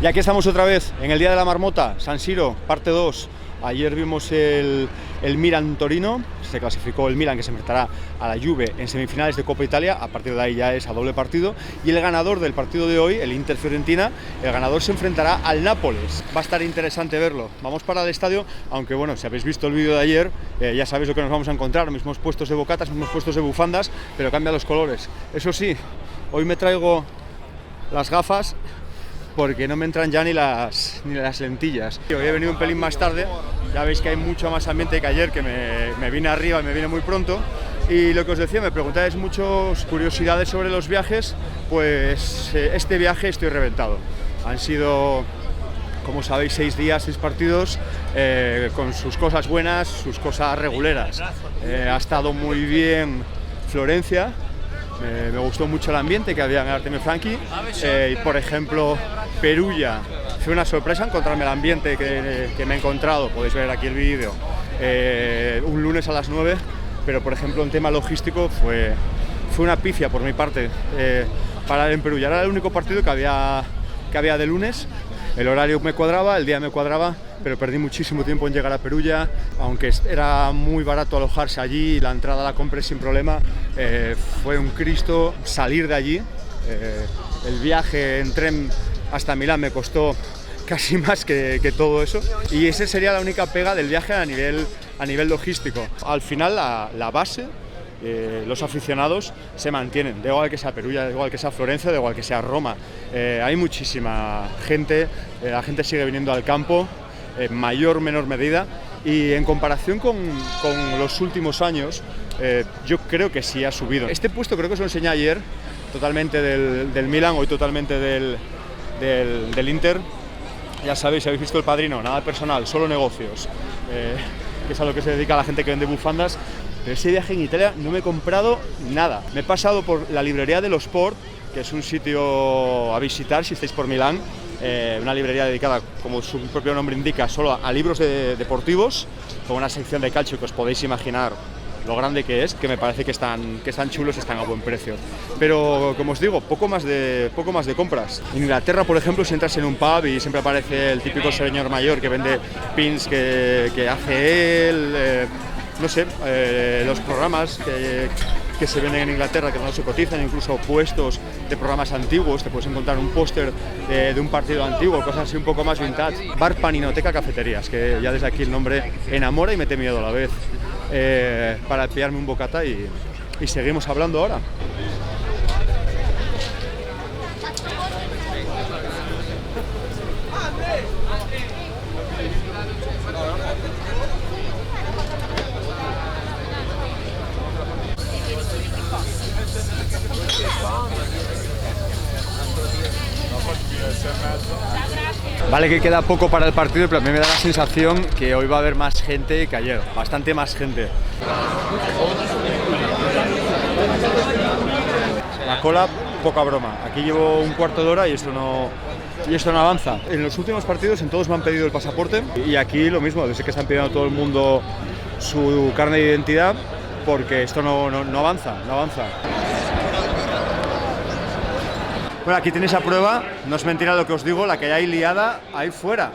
Y aquí estamos otra vez, en el Día de la Marmota, San Siro, parte 2. Ayer vimos el Milan-Torino, se clasificó el Milan, que se enfrentará a la Juve en semifinales de Copa Italia. A partir de ahí ya es a doble partido. Y el ganador del partido de hoy, el Inter-Fiorentina, el ganador se enfrentará al Nápoles. Va a estar interesante verlo. Vamos para el estadio, aunque bueno, si habéis visto el vídeo de ayer, ya sabéis lo que nos vamos a encontrar. Mismos puestos de bocatas, mismos puestos de bufandas, pero cambian los colores. Eso sí, hoy me traigo las gafas porque no me entran ya ni las lentillas. Hoy he venido un pelín más tarde, ya veis que hay mucho más ambiente que ayer, que me vine arriba y me vine muy pronto. Y lo que os decía, me preguntáis muchas curiosidades sobre los viajes, pues este viaje estoy reventado. Han sido, como sabéis, 6 días, 6 partidos, con sus cosas buenas, sus cosas reguleras. Ha estado muy bien Florencia. Me gustó mucho el ambiente que había en Artemio Franchi. Y por ejemplo, Perugia, fue una sorpresa encontrarme el ambiente que me he encontrado. Podéis ver aquí el vídeo, un lunes a las 9, pero por ejemplo en tema logístico fue una pifia por mi parte parar en Perugia. Era el único partido que había de lunes. El horario me cuadraba, el día me cuadraba, pero perdí muchísimo tiempo en llegar a Perugia, aunque era muy barato alojarse allí, la entrada la compré sin problema. Fue un Cristo salir de allí. El viaje en tren hasta Milán me costó casi más que todo eso, y esa sería la única pega del viaje a nivel logístico. Al final la base, los aficionados se mantienen, da igual que sea Perugia, da igual que sea Florencia, da igual que sea Roma. Hay muchísima gente, la gente sigue viniendo al campo, en mayor o menor medida, y en comparación con los últimos años, yo creo que sí ha subido. Este puesto creo que os lo enseñé ayer, totalmente del Milan, hoy totalmente del Inter. Ya sabéis, si habéis visto El Padrino, nada personal, solo negocios, que es a lo que se dedica la gente que vende bufandas. Pero ese viaje en Italia no me he comprado nada. Me he pasado por la librería de Lo Sport, que es un sitio a visitar si estáis por Milán, una librería dedicada, como su propio nombre indica, solo a libros deportivos, con una sección de calcio que os podéis imaginar lo grande que es, que me parece que están chulos, están a buen precio. Pero, como os digo, poco más de compras. En Inglaterra, por ejemplo, si entras en un pub y siempre aparece el típico señor mayor que vende pins que hace él, no sé, los programas que se venden en Inglaterra, que no se cotizan, incluso puestos de programas antiguos, te puedes encontrar un póster de un partido antiguo, cosas así un poco más vintage. Bar, paninoteca, cafeterías, que ya desde aquí el nombre enamora y mete miedo a la vez. Para pillarme un bocata y seguimos hablando ahora. Vale, que queda poco para el partido, pero a mí me da la sensación que hoy va a haber más gente que ayer, bastante más gente. La cola, poca broma. Aquí llevo un cuarto de hora y esto no avanza. En los últimos partidos en todos me han pedido el pasaporte, y aquí lo mismo, desde que están pidiendo a todo el mundo su carne de identidad, porque esto no avanza. Bueno, aquí tenéis a prueba, no es mentira lo que os digo, la que hay liada ahí fuera.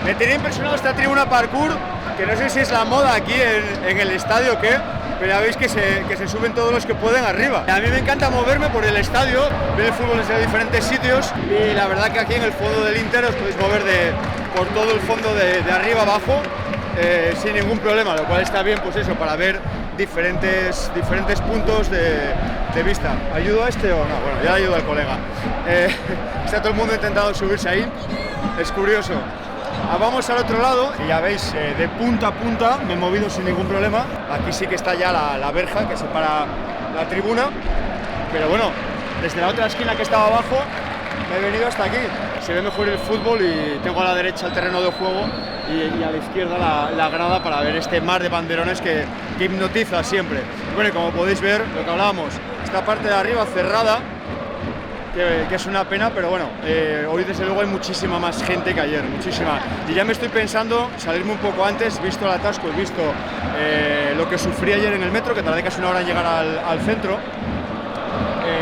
Me tenía impresionado esta tribuna parkour, que no sé si es la moda aquí en el estadio o qué, pero ya veis que se suben todos los que pueden arriba. A mí me encanta moverme por el estadio, ver el fútbol desde diferentes sitios, y la verdad que aquí en el fondo del Inter os podéis mover por todo el fondo de arriba abajo sin ningún problema, lo cual está bien, pues eso, para ver diferentes puntos de vista. ¿Ayudo a este o no? Bueno, ya le ayudo al colega. Está todo el mundo intentando subirse ahí, es curioso. Vamos al otro lado y ya veis, de punta a punta me he movido sin ningún problema. Aquí sí que está ya la verja que separa la tribuna, pero bueno, desde la otra esquina que estaba abajo me he venido hasta aquí. Se ve mejor el fútbol y tengo a la derecha el terreno de juego y a la izquierda la grada para ver este mar de banderones que hipnotiza siempre. Y bueno, como podéis ver, lo que hablábamos, esta parte de arriba cerrada, que es una pena, pero bueno, hoy desde luego hay muchísima más gente que ayer, muchísima. Y ya me estoy pensando salirme un poco antes, visto el atasco, visto lo que sufrí ayer en el metro, que tardé casi una hora en llegar al centro.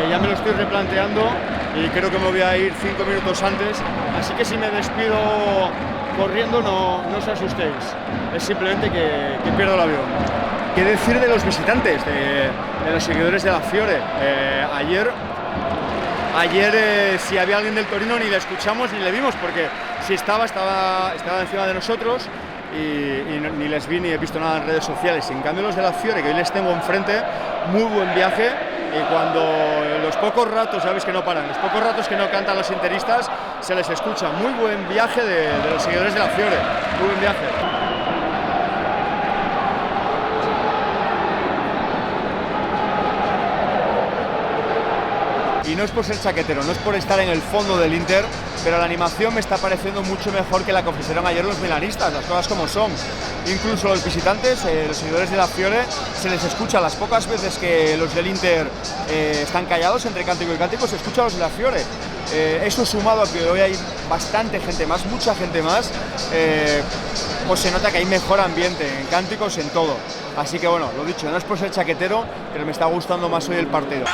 Ya me lo estoy replanteando y creo que me voy a ir 5 minutos antes, así que si me despido corriendo no os asustéis, es simplemente que pierdo el avión. ¿Qué decir de los visitantes, de los seguidores de la Fiore? Ayer si había alguien del Torino ni le escuchamos ni le vimos, porque si estaba encima de nosotros y ni les vi ni he visto nada en redes sociales. En cambio los de la Fiore, que hoy les tengo enfrente, muy buen viaje, y cuando los pocos ratos, sabéis que no paran, los pocos ratos que no cantan los interistas, se les escucha. Muy buen viaje de los seguidores de la Fiore, muy buen viaje. Y no es por ser chaquetero, no es por estar en el fondo del Inter, pero la animación me está pareciendo mucho mejor que la que ofrecieron ayer los milanistas, las cosas como son. Incluso los visitantes, los seguidores de la Fiore, se les escucha. Las pocas veces que los del Inter están callados entre cántico y cántico, se escucha a los de la Fiore. Eso sumado a que hoy hay bastante gente más, mucha gente más, pues se nota que hay mejor ambiente en cánticos, en todo. Así que bueno, lo dicho, no es por ser chaquetero, pero me está gustando más hoy el partido.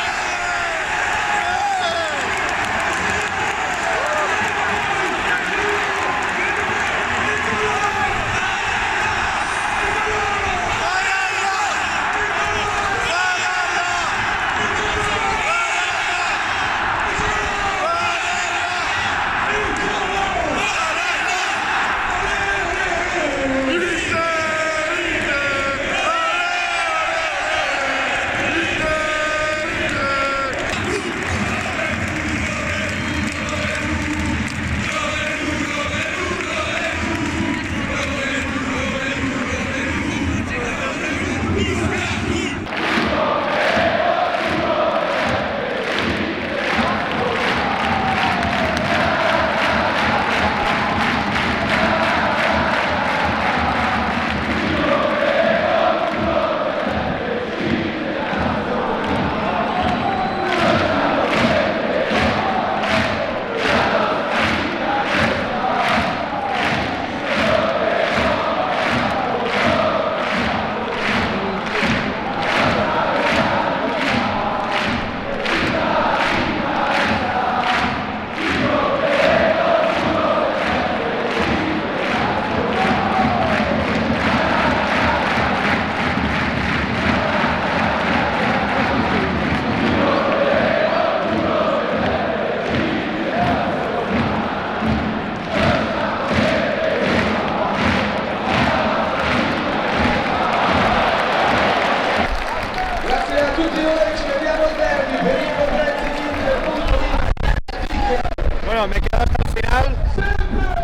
Bueno, me he quedado hasta el final,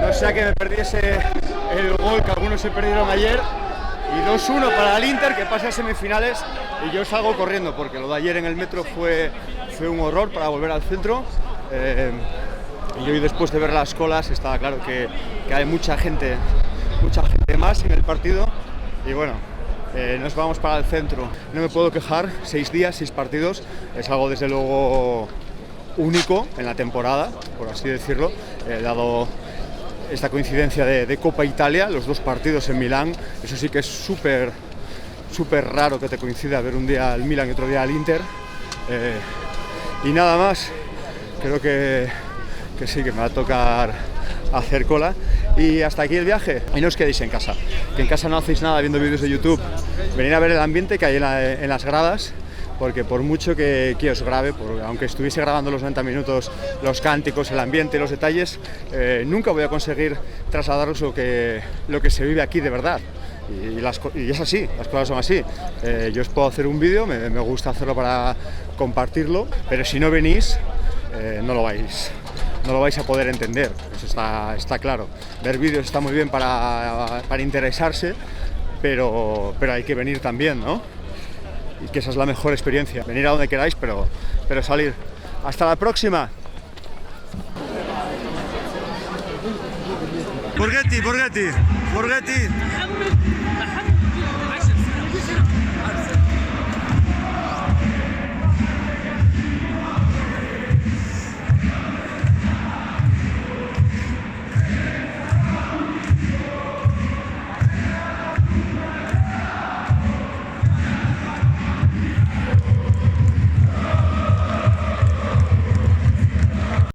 no sea que me perdiese el gol que algunos se perdieron ayer, y 2-1 para el Inter, que pasa a semifinales, y yo salgo corriendo porque lo de ayer en el metro fue un horror para volver al centro. Y hoy, después de ver las colas, estaba claro que hay mucha gente más en el partido, y bueno, nos vamos para el centro. No me puedo quejar, 6 días, 6 partidos, es algo desde luego único en la temporada, por así decirlo, dado esta coincidencia de Copa Italia, los 2 partidos en Milán. Eso sí que es súper raro que te coincida ver un día al Milán y otro día al Inter, y nada más. Creo que sí, que me va a tocar hacer cola, Y hasta aquí el viaje. Y no os quedéis en casa, que en casa no hacéis nada viendo vídeos de YouTube. Venid a ver el ambiente que hay en las gradas, porque por mucho que os grabe, aunque estuviese grabando los 90 minutos, los cánticos, el ambiente, los detalles, nunca voy a conseguir trasladaros lo que se vive aquí de verdad. Y es así, las cosas son así. Yo os puedo hacer un vídeo, me gusta hacerlo para compartirlo, pero si no venís, no lo vais a poder entender, eso está claro. Ver vídeos está muy bien para interesarse, pero hay que venir también, ¿no? Y que esa es la mejor experiencia, venir a donde queráis, pero salir. ¡Hasta la próxima! Borghetti.